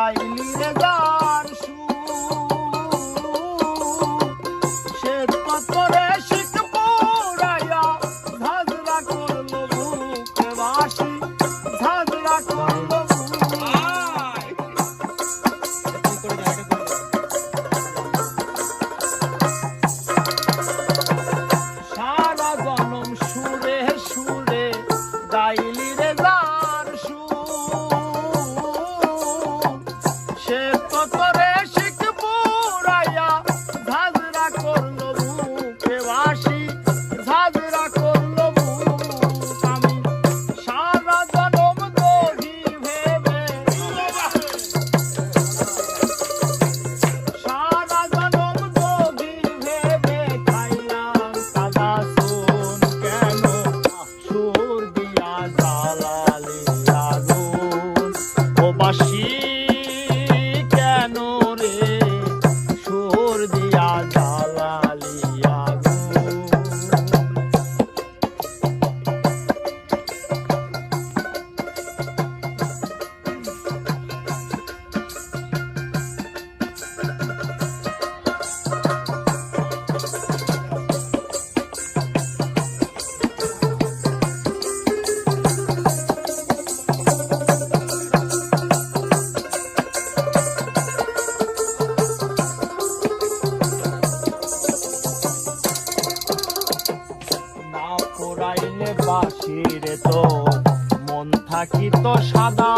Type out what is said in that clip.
গাইলি রে গান সে তোরে শিখ পুরাইয়া ঝাঁঝরা করলো বুকে বাসি ঝাঁঝরা করলো সারা জনম সুরে সুরে গাইলি রে গান সে তোরে শিখ পুরাইয়া ঝাঁঝরা করলো বুকে বাসি ঝাঁঝরা করলো বুক আমি সারা জনম দোহি ভেবে সারা জনম দোহি ভেবে খাইলাম সাদা সোন কেন সুর দিয়া জ্বালালি আগুন ও বাসি কেন রে সুর দিয়া জ্বালালি আগুন না পোড়াইলে বাসিরে তো মন থাকিত সাদা